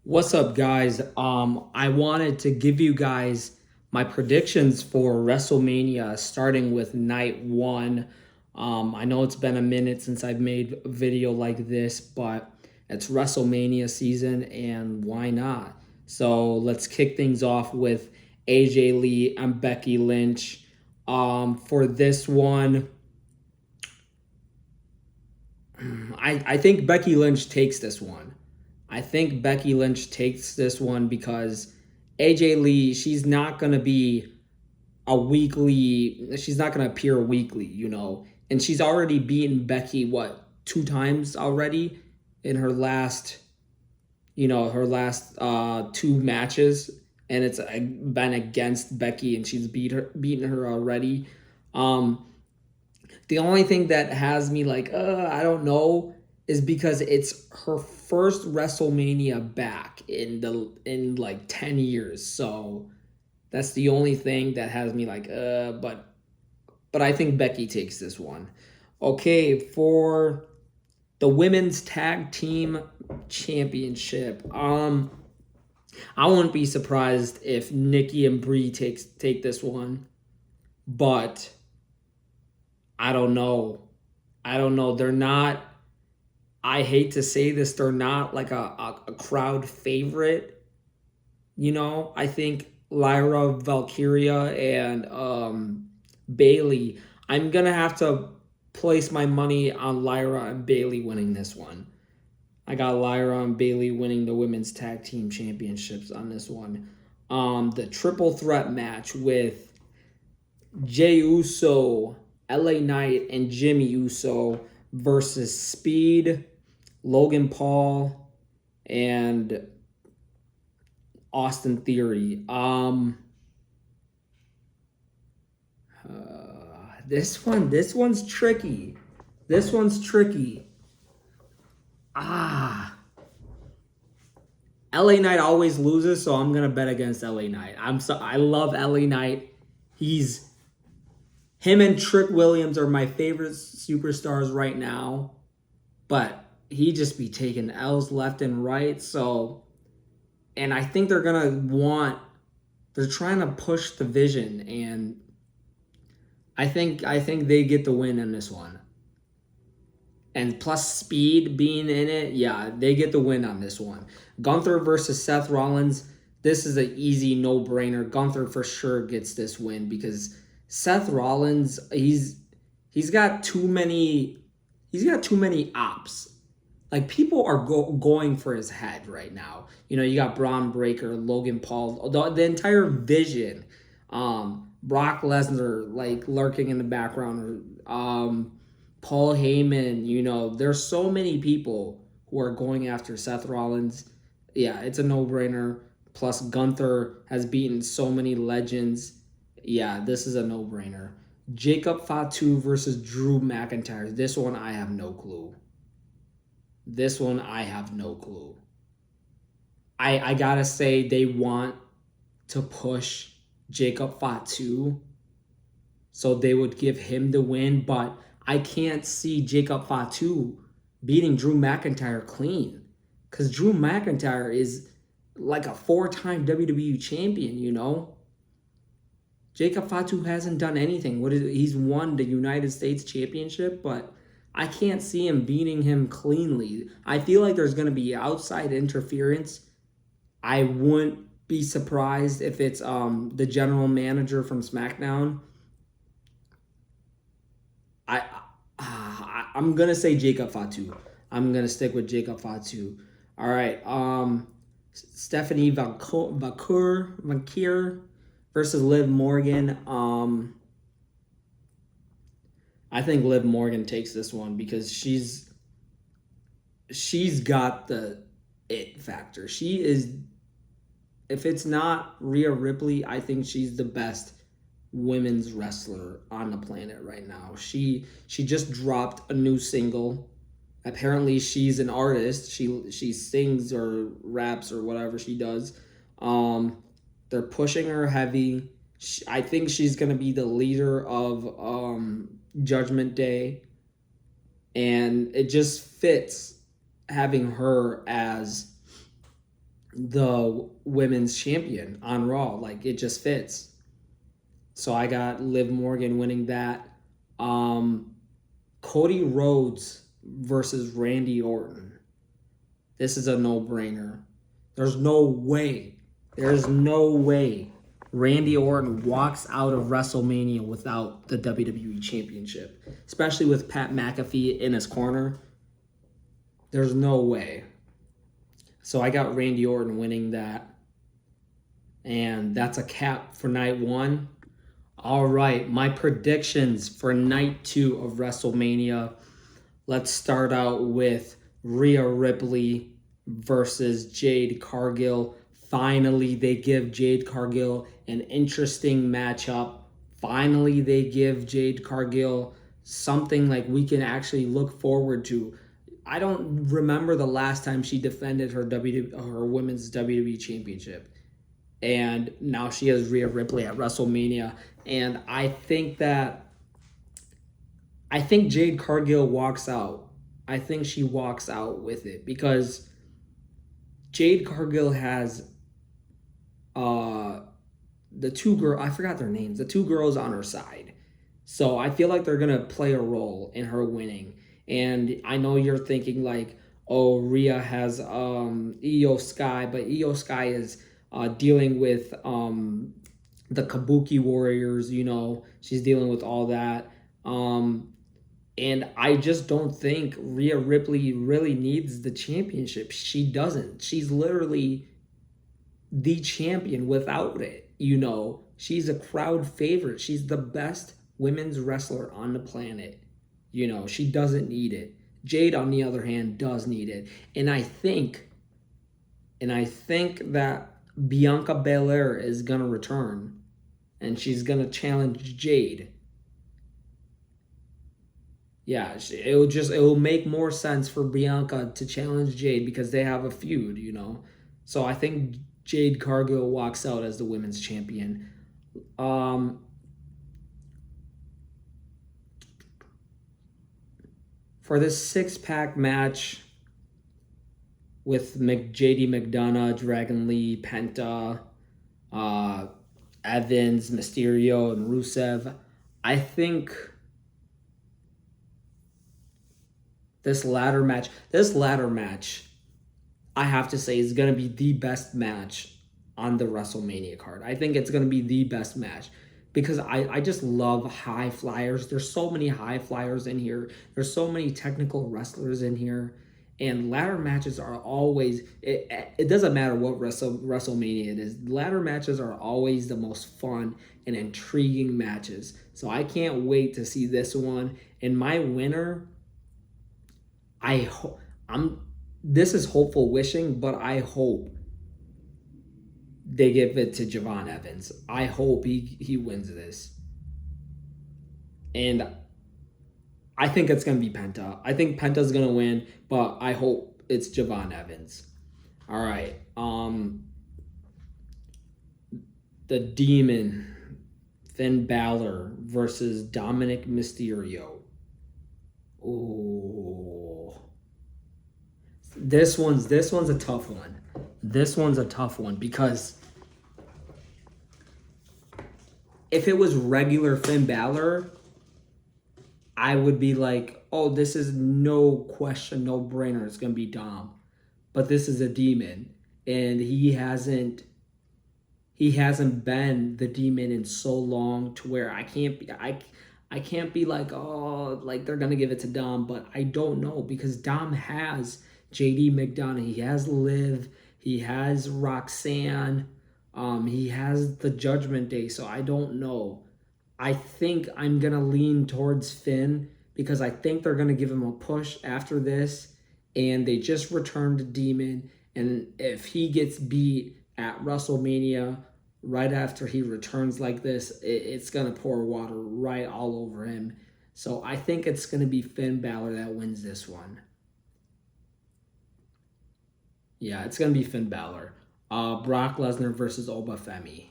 What's up, guys? I wanted to give you guys my predictions for WrestleMania, starting with night one. I know it's been a minute since I've made a video like this, but it's WrestleMania season, and why not? So let's kick things off with AJ Lee and Becky Lynch. For this one, I think Becky Lynch takes this one. I think Becky Lynch takes this one because AJ Lee, she's not going to be she's not going to appear weekly. And she's already beaten Becky, what, two times already in her last two matches. And it's been against Becky, and she's beaten her already. Um, the only thing that has me like, I don't know, is because it's her first WrestleMania back in like 10 years. So that's the only thing that has me like, but I think Becky takes this one. Okay, for the women's tag team championship. I wouldn't be surprised if Nikki and Brie take this one, but I don't know. I don't know. They're not. I hate to say this. They're not like a crowd favorite. I think Lyra, Valkyria, and Bailey. I'm gonna have to place my money on Lyra and Bailey winning this one. I got Lyra and Bailey winning the women's tag team championships on this one. The triple threat match with Jey Uso, LA Knight, and Jimmy Uso versus Speed, Logan Paul, and Austin Theory. This one's tricky. This one's tricky. Ah, LA Knight always loses, so I'm gonna bet against LA Knight. I love LA Knight. Him and Trick Williams are my favorite superstars right now, but he just be taking L's left and right. So, and I think they're trying to push the vision, and I think they get the win in this one. And plus Speed being in it, yeah, they get the win on this one. Gunther versus Seth Rollins. This is an easy no-brainer. Gunther for sure gets this win because Seth Rollins, he's got too many ops. Like, people are going for his head right now. You got Braun Breaker, Logan Paul, the entire vision. Brock Lesnar like lurking in the background. Paul Heyman. There's so many people who are going after Seth Rollins. Yeah, it's a no-brainer. Plus, Gunther has beaten so many legends. Yeah, this is a no-brainer. Jacob Fatu versus Drew McIntyre. This one, I have no clue. This one, I have no clue. I gotta say, they want to push Jacob Fatu, so they would give him the win, but I can't see Jacob Fatu beating Drew McIntyre clean, because Drew McIntyre is like a four-time WWE champion. Jacob Fatu hasn't done anything. He's won the United States Championship, but I can't see him beating him cleanly. I feel like there's going to be outside interference. I wouldn't be surprised if it's the general manager from SmackDown. I'm gonna say Jacob Fatu. I'm gonna stick with Jacob Fatu. All right. Stephanie Vancouver versus Liv Morgan. I think Liv Morgan takes this one because she's got the it factor. She is, if it's not Rhea Ripley, I think she's the best women's wrestler on the planet right now. She just dropped a new single. Apparently she's an artist. She sings or raps or whatever she does. They're pushing her heavy. I think she's going to be the leader of Judgment Day, and it just fits having her as the women's champion on Raw. Like, it just fits. So I got Liv Morgan winning that. Um, Cody Rhodes versus Randy Orton. This is a no-brainer. There's no way. There's no way Randy Orton walks out of WrestleMania without the WWE Championship, especially with Pat McAfee in his corner. There's no way. So I got Randy Orton winning that. And that's a cap for night one. All right, my predictions for night 2 of WrestleMania. Let's start out with Rhea Ripley versus Jade Cargill. Finally, they give Jade Cargill an interesting matchup. Finally, they give Jade Cargill something like we can actually look forward to. I don't remember the last time she defended her women's WWE championship. And now she has Rhea Ripley at WrestleMania. And I think Jade Cargill walks out. I think she walks out with it because Jade Cargill has the I forgot their names, the two girls on her side. So I feel like they're gonna play a role in her winning. And I know you're thinking like, oh, Rhea has Io Sky, but Io Sky is dealing with the Kabuki Warriors. She's dealing with all that. And I just don't think Rhea Ripley really needs the championship. She doesn't. She's literally the champion without it. She's a crowd favorite. She's the best women's wrestler on the planet. She doesn't need it. Jade, on the other hand, does need it. And I think that Bianca Belair is gonna return, and she's gonna challenge Jade. Yeah, it will make more sense for Bianca to challenge Jade because they have a feud. So I think Jade Cargill walks out as the women's champion. For this 6-pack match with JD McDonough, Dragon Lee, Penta, Evans, Mysterio, and Rusev, I think this ladder match, I have to say, is going to be the best match on the WrestleMania card. I think it's going to be the best match because I just love high flyers. There's so many high flyers in here. There's so many technical wrestlers in here. And ladder matches are always, it doesn't matter what WrestleMania it is. Ladder matches are always the most fun and intriguing matches. So I can't wait to see this one. And my winner, this is hopeful wishing, but I hope they give it to Javon Evans. I hope he wins this. And I think it's going to be Penta. I think Penta's going to win, but I hope it's Javon Evans. All right. The Demon, Finn Balor versus Dominic Mysterio. Oh. This one's a tough one. This one's a tough one because if it was regular Finn Balor, I would be like, oh, this is no question, no brainer. It's going to be Dom. But this is a Demon. And he hasn't been the Demon in so long to where I can't be like, oh, like they're going to give it to Dom. But I don't know because Dom has JD McDonough. He has Liv. He has Roxanne. He has the Judgment Day. So I don't know. I think I'm going to lean towards Finn because I think they're going to give him a push after this. And they just returned to Demon. And if he gets beat at WrestleMania right after he returns like this, it's going to pour water right all over him. So I think it's going to be Finn Balor that wins this one. Yeah, it's going to be Finn Balor. Brock Lesnar versus Obafemi.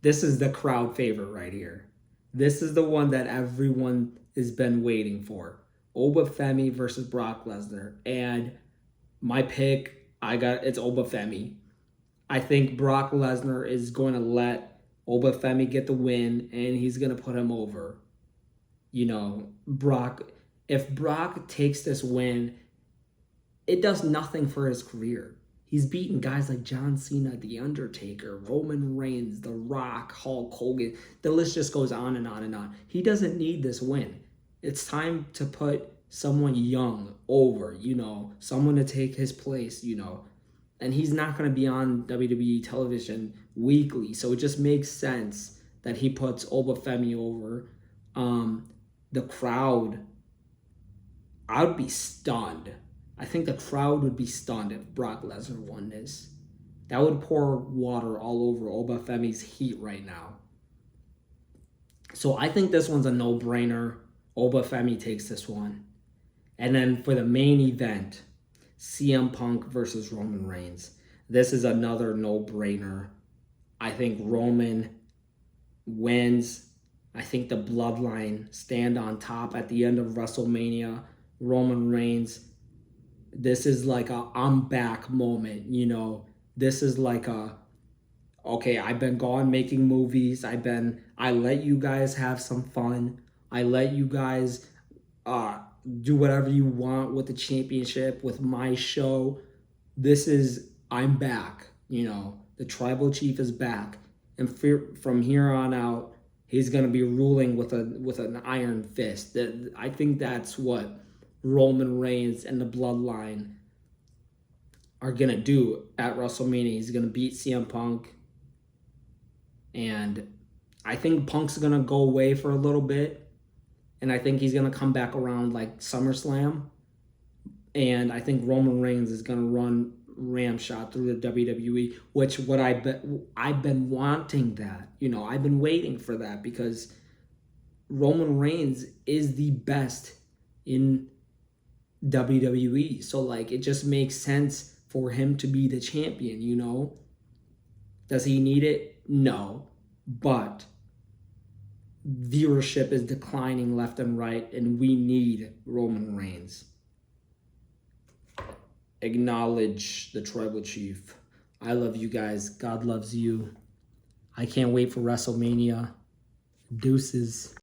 This is the crowd favorite right here. This is the one that everyone has been waiting for. Obafemi versus Brock Lesnar. And My pick, it's Obafemi. I think Brock Lesnar is going to let Obafemi get the win, and he's going to put him over. You know, if Brock takes this win, it does nothing for his career. He's beaten guys like John Cena, The Undertaker, Roman Reigns, The Rock, Hulk Hogan. The list just goes on and on and on. He doesn't need this win. It's time to put someone young over, someone to take his place, And he's not going to be on WWE television weekly. So it just makes sense that he puts Obafemi over. The crowd, I would be stunned. I think the crowd would be stunned if Brock Lesnar won this. That would pour water all over Obafemi's heat right now. So I think this one's a no-brainer. Obafemi takes this one. And then for the main event, CM Punk versus Roman Reigns. This is another no-brainer. I think Roman wins. I think the bloodline stand on top at the end of WrestleMania. Roman Reigns, this is like a I'm back moment, This is like okay, I've been gone making movies. I let you guys have some fun. I let you guys do whatever you want with the championship, with my show. I'm back, The tribal chief is back. And from here on out, he's going to be ruling with an iron fist. I think that's what Roman Reigns and the bloodline are going to do at WrestleMania. He's going to beat CM Punk. And I think Punk's going to go away for a little bit. And I think he's going to come back around like SummerSlam. And I think Roman Reigns is going to run ramshot through the WWE, which I've been wanting that. I've been waiting for that because Roman Reigns is the best in WWE. So it just makes sense for him to be the champion, Does he need it? No. But viewership is declining left and right, and we need Roman Reigns. Acknowledge the tribal chief. I love you guys. God loves you. I can't wait for WrestleMania. Deuces.